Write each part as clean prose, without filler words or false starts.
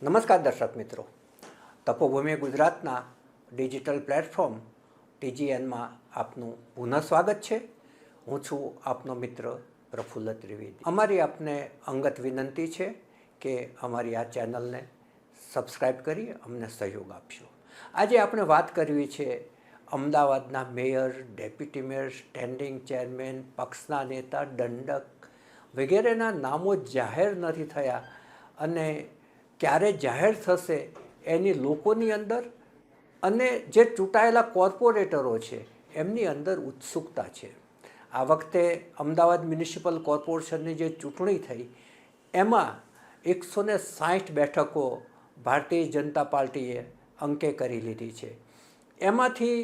નમસ્કાર દર્શક મિત્રો, તપોભૂમિ ગુજરાતના ડિજિટલ પ્લેટફોર્મ TGNમાં આપનું પુનઃ સ્વાગત છે. હું છું આપનો મિત્ર પ્રફુલ્લ ત્રિવેદી. અમારી આપને અંગત વિનંતી છે કે અમારી આ ચેનલને સબસ્ક્રાઈબ કરી અમને સહયોગ આપશો. આજે આપણે વાત કરવી છે અમદાવાદના mayor, deputy mayor, standing chairman, પક્ષના નેતા, દંડક વગેરેના નામો જાહેર નથી થયા અને ક્યારે જાહેર થશે એની લોકોની અંદર અને જે ચૂંટાયેલા કોર્પોરેટરો છે એમની અંદર ઉત્સુકતા છે. આ વખતે અમદાવાદ મ્યુનિસિપલ કોર્પોરેશનની જે ચૂંટણી થઈ એમાં 160 બેઠકો ભારતીય જનતા પાર્ટીએ અંકે કરી લીધી છે. એમાંથી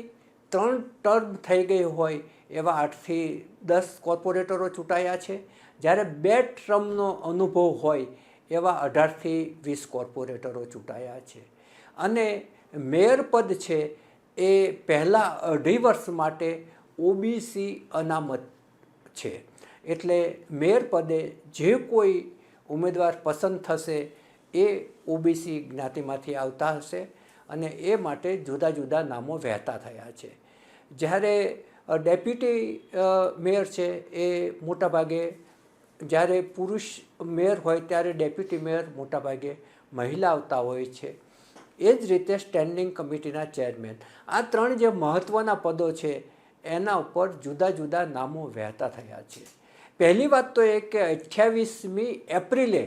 3 ટર્મ થઈ ગઈ હોય એવા 8થી 10 કોર્પોરેટરો ચૂંટાયા છે, જ્યારે 2 ટર્મનો અનુભવ હોય એવા 18થી 20 કોર્પોરેટરો ચૂંટાયા છે. અને મેયર પદ છે એ પહેલાં 2.5 વર્ષ માટે OBC અનામત છે. એટલે મેયર પદે જે કોઈ ઉમેદવાર પસંદ થશે એ OBC જ્ઞાતિમાંથી આવતા હશે અને એ માટે જુદા જુદા નામો વહેતા થયા છે. જ્યારે ડેપ્યુટી મેયર છે એ મોટાભાગે જ્યારે પુરુષ મેયર હોય ત્યારે ડેપ્યુટી મેયર મોટાભાગે મહિલા આવતા હોય છે. એ જ રીતે સ્ટેન્ડિંગ કમિટીના ચેરમેન, આ 3 જે મહત્ત્વના પદો છે એના ઉપર જુદા જુદા નામો વહેતા થયા છે. પહેલી વાત તો એ કે 28મી એપ્રિલે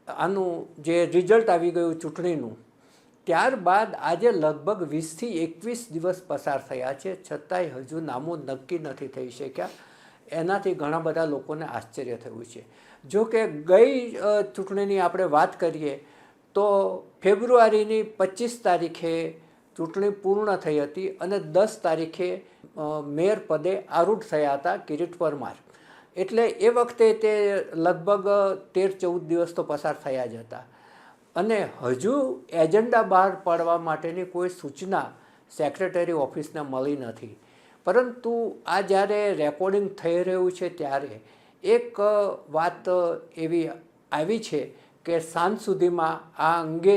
આનું જે રિઝલ્ટ આવી ગયું ચૂંટણીનું, ત્યારબાદ આજે લગભગ 20થી 21 દિવસ પસાર થયા છે, છતાંય હજુ નામો નક્કી નથી થઈ શક્યા. એનાથી ઘણા બધા લોકોને આશ્ચર્ય થયું છે. જો કે ગઈ ચૂંટણીની આપણે વાત કરીએ તો ફેબ્રુઆરીની 25 તારીખે ચૂંટણી પૂર્ણ થઈ હતી અને 10 તારીખે મેયર પદે આરૂઢ થયા હતા કિરીટ પરમાર. એટલે એ વખતે તે લગભગ 13-14 દિવસ તો પસાર થયા જ હતા અને હજુ એજન્ડા બહાર પાડવા માટેની કોઈ સૂચના સેક્રેટરી ઓફિસને મળી નથી. પરંતુ આ જ્યારે રેકોર્ડિંગ થઈ રહ્યું છે ત્યારે એક વાત એવી આવી છે કે સાંજ સુધીમાં આ અંગે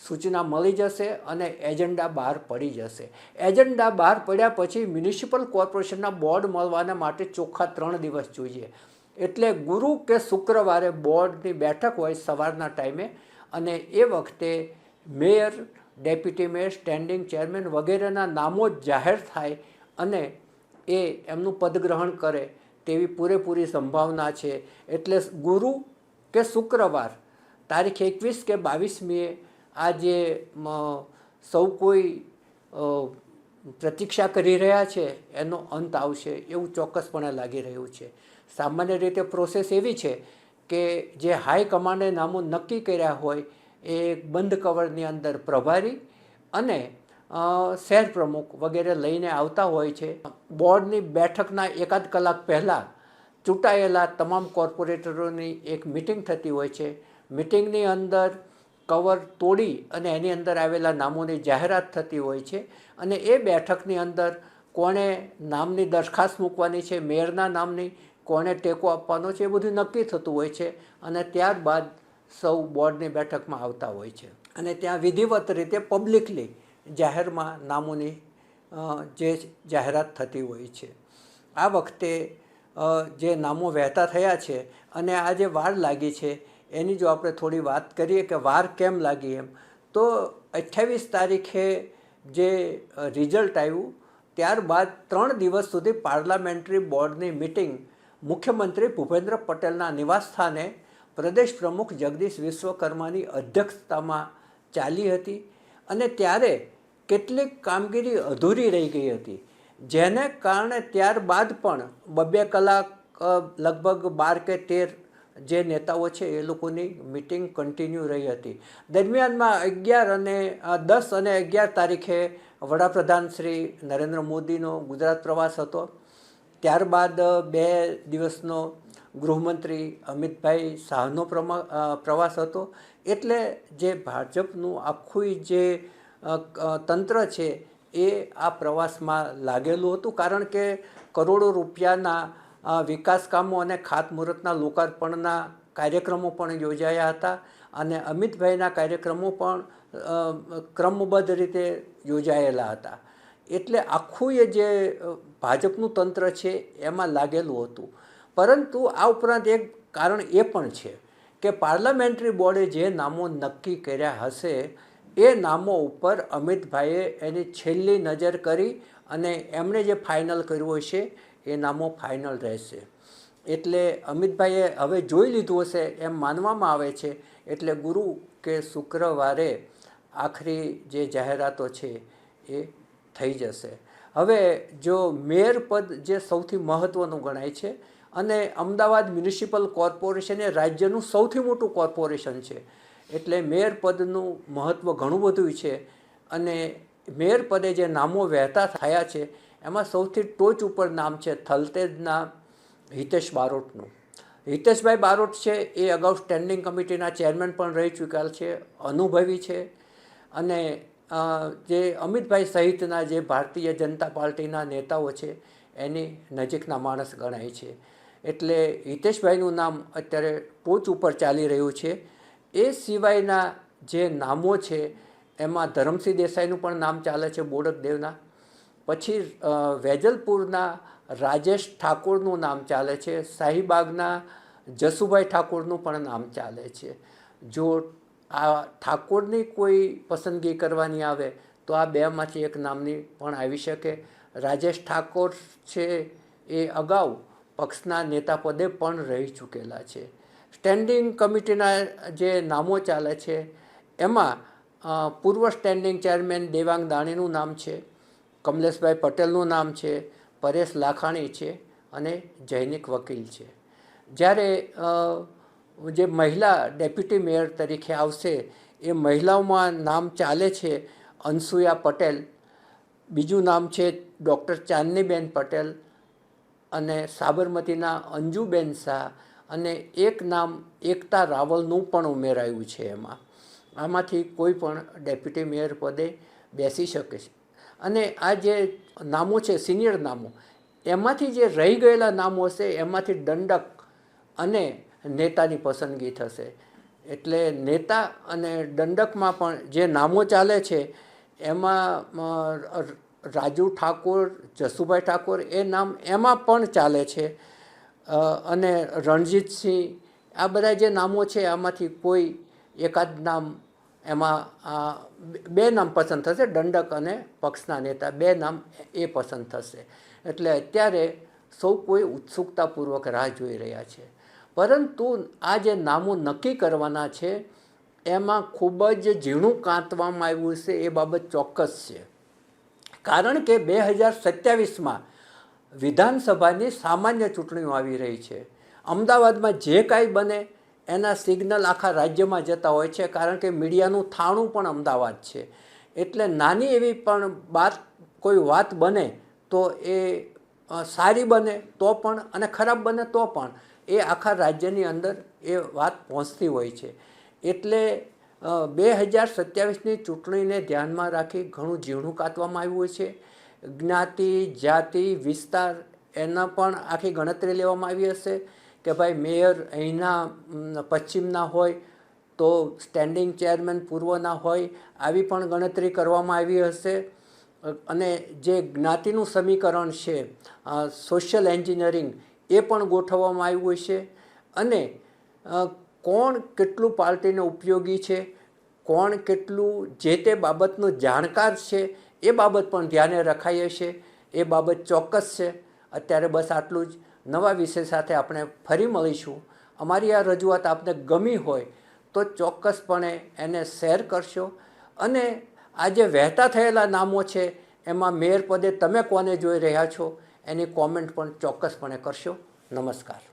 સૂચના મળી જશે અને એજન્ડા બહાર પડી જશે. એજન્ડા બહાર પડ્યા પછી મ્યુનિસિપલ કોર્પોરેશનના બોર્ડ મળવાના માટે ચોખ્ખા 3 દિવસ જોઈએ. એટલે ગુરુ કે શુક્રવારે બોર્ડની બેઠક હોય સવારના ટાઈમે અને એ વખતે mayor, deputy mayor, standing chairman વગેરેના નામો જ જાહેર થાય અને એ એમનું પદગ્રહણ કરે તેવી પૂરેપૂરી સંભાવના છે. એટલે ગુરુ કે શુક્રવાર તારીખ 21 કે 22મીએ આ જે સૌ કોઈ પ્રતીક્ષા કરી રહ્યા છે એનો અંત આવશે એવું ચોક્કસપણે લાગી રહ્યું છે. સામાન્ય રીતે પ્રોસેસ એવી છે કે જે હાઈકમાન્ડે નામો નક્કી કર્યા હોય એ બંધ કવરની અંદર પ્રભારી અને શહેર પ્રમુખ વગેરે લઈને આવતા હોય છે. બોર્ડની બેઠકના 1-8 કલાક પહેલાં ચૂંટાયેલા તમામ કોર્પોરેટરોની એક મિટિંગ થતી હોય છે. મિટિંગની અંદર કવર તોડી અને એની અંદર આવેલા નામોની જાહેરાત થતી હોય છે અને એ બેઠકની અંદર કોણે નામની દરખાસ્ત મૂકવાની છે, મેયરના નામની કોણે ટેકો આપવાનો છે, એ બધું નક્કી થતું હોય છે અને ત્યારબાદ સૌ બોર્ડની બેઠકમાં આવતા હોય છે અને ત્યાં વિધિવત રીતે પબ્લિકલી જાહેરમાં નામોની જે જાહેરાત થતી હોય છે. આ વખતે જે નામો વહેતા થયા છે અને આ જે વાર લાગી છે એની જો આપણે થોડી વાત કરીએ કે વાર કેમ લાગી એમ, તો 28 તારીખે જે રિઝલ્ટ આવ્યું ત્યારબાદ 3 દિવસ સુધી પાર્લામેન્ટરી બોર્ડની મિટિંગ મુખ્યમંત્રી ભૂપેન્દ્ર પટેલના નિવાસસ્થાને પ્રદેશ પ્રમુખ જગદીશ વિશ્વકર્માની અધ્યક્ષતામાં ચાલી હતી અને ત્યારે કેટલીક કામગીરી અધૂરી રહી ગઈ હતી, જેને કારણે ત્યારબાદ પણ 2 કલાક લગભગ 12 કે 13 જે નેતાઓ છે એ લોકોની મિટિંગ કન્ટિન્યુ રહી હતી. દરમિયાનમાં 10 અને 11 તારીખે વડાપ્રધાન શ્રી નરેન્દ્ર મોદીનો ગુજરાત પ્રવાસ હતો. ત્યારબાદ 2 દિવસનો ગૃહમંત્રી અમિતભાઈ શાહનો પ્રવાસ હતો. એટલે જે ભાજપનું આખું જે તંત્ર છે એ આ પ્રવાસમાં લાગેલું હતું, કારણ કે કરોડો રૂપિયાના વિકાસ કામો અને ખાતમુહૂર્તના લોકાર્પણના કાર્યક્રમો પણ યોજાયા હતા અને અમિતભાઈના કાર્યક્રમો પણ ક્રમબદ્ધ રીતે યોજાયેલા હતા. એટલે આખું એ જે ભાજપનું તંત્ર છે એમાં લાગેલું હતું. પરંતુ આ ઉપરાંત એક કારણ એ પણ છે કે પાર્લામેન્ટરી બોર્ડે જે નામો નક્કી કર્યા હશે એ નામો ઉપર અમિતભાઈએ એની છેલ્લી નજર કરી અને એમણે જે ફાઇનલ કર્યું હશે એ નામો ફાઇનલ રહેશે. એટલે અમિતભાઈએ હવે જોઈ લીધું હશે એમ માનવામાં આવે છે. એટલે ગુરુ કે શુક્રવારે આખરી જે જાહેરાતો છે એ થઈ જશે. હવે જો મેયર પદ જે સૌથી મહત્ત્વનું ગણાય છે અને અમદાવાદ મ્યુનિસિપલ કોર્પોરેશન એ રાજ્યનું સૌથી મોટું કોર્પોરેશન છે. એટલે મેયર પદનું મહત્ત્વ ઘણું બધું છે. અને મેયર પદે જે નામો વહેતા થયા છે એમાં સૌથી ટોચ ઉપર નામ છે થલતેજના હિતેશ બારોટનું. હિતેશભાઈ બારોટ છે એ અગાઉ સ્ટેન્ડિંગ કમિટીના ચેરમેન પણ રહી ચૂક્યા છે, અનુભવી છે. અને જે અમિતભાઈ સહિતના જે ભારતીય જનતા પાર્ટીના નેતાઓ છે એની નજીકના માણસ ગણાય છે. એટલે હિતેશભાઈનું નામ અત્યારે ટોચ ઉપર ચાલી રહ્યું છે. એ સિવાયના જે નામો છે એમાં ધરમસિંહ દેસાઈનું પણ નામ ચાલે છે, બોડકદેવના. પછી વેજલપુરના રાજેશ ઠાકોરનું નામ ચાલે છે, શાહીબાગના જસુભાઈ ઠાકોરનું પણ નામ ચાલે છે. જો આ ઠાકોરની કોઈ પસંદગી કરવાની આવે તો આ બેમાંથી એક નામની પણ આવી શકે. રાજેશ ઠાકોર છે એ અગાઉ પક્ષના નેતા પદે પણ રહી ચૂકેલા છે. સ્ટેન્ડિંગ કમિટીના જે નામો ચાલે છે એમાં પૂર્વ સ્ટેન્ડિંગ ચેરમેન દેવાંગ દાણીનું નામ છે, કમલેશભાઈ પટેલનું નામ છે, પરેશ લાખાણી છે અને જૈનિક વકીલ છે. જ્યારે જે મહિલા ડેપ્યુટી મેયર તરીકે આવશે એ મહિલાઓમાં નામ ચાલે છે અનસુયા પટેલ, બીજું નામ છે ડૉક્ટર ચાંદનીબેન પટેલ અને સાબરમતીના અંજુબેન શાહ, અને એક નામ એકતા રાવલનું પણ ઉમેરાયું છે. આમાંથી કોઈ પણ ડેપ્યુટી મેયર પદે બેસી શકે છે. અને આ જે નામો છે સિનિયર નામો, એમાંથી જે રહી ગયેલા નામો હશે એમાંથી દંડક અને નેતાની પસંદગી થશે. એટલે નેતા અને દંડકમાં પણ જે નામો ચાલે છે એમાં રાજુ ઠાકોર, જસુભાઈ ઠાકોર એ નામ એમાં પણ ચાલે છે. અને રણજીતસિંહ, આ બધા જે નામો છે આમાંથી કોઈ એકાદ નામ એમાં બે નામ પસંદ થશે, દંડક અને પક્ષના નેતા બે નામ એ પસંદ થશે. એટલે અત્યારે સૌ કોઈ ઉત્સુકતાપૂર્વક રાહ જોઈ રહ્યા છે. પરંતુ આ જે નામો નક્કી કરવાના છે એમાં ખૂબ જ ઝીણું કાંતવામાં આવ્યું છે એ બાબત ચોક્કસ છે. કારણ કે 2027માં વિધાનસભાની સામાન્ય ચૂંટણીઓ આવી રહી છે. અમદાવાદમાં જે કાંઈ બને એના સિગ્નલ આખા રાજ્યમાં જતા હોય છે, કારણ કે મીડિયાનું થાણું પણ અમદાવાદ છે. એટલે નાની એવી પણ કોઈ વાત બને તો એ સારી બને તો પણ અને ખરાબ બને તો પણ એ આખા રાજ્યની અંદર એ વાત પહોંચતી હોય છે. એટલે 2027ની ચૂંટણીને ધ્યાનમાં રાખી ઘણું ઝીણું કાતવામાં આવ્યું છે. જ્ઞાતિ, જાતિ, વિસ્તાર એના પણ આખી ગણતરી લેવામાં આવી હશે કે ભાઈ મેયર અહીંના પશ્ચિમના હોય તો સ્ટેન્ડિંગ ચેરમેન પૂર્વના હોય, આવી પણ ગણતરી કરવામાં આવી હશે. અને જે જ્ઞાતિનું સમીકરણ છે, સોશિયલ એન્જિનિયરિંગ, એ પણ ગોઠવવામાં આવ્યું છે. અને કોણ કેટલું પાર્ટીને ઉપયોગી છે, કોણ કેટલું જે તે બાબતનું જાણકાર છે એ બાબત પણ ધ્યાને રખાઈ હશે. એ બાબત ચોક્કસ છે. અત્યારે બસ આટલું જ. નવા વિષય સાથે આપણે ફરી મળીશું. અમારી આ રજૂઆત આપને ગમી હોય તો ચોક્કસપણે એને શેર કરશો. અને આ જે વહેતા થયેલા નામો છે એમાં મેયર પદે તમે કોને જોઈ રહ્યા છો એની કોમેન્ટ પણ ચોક્કસપણે કરશો. નમસ્કાર.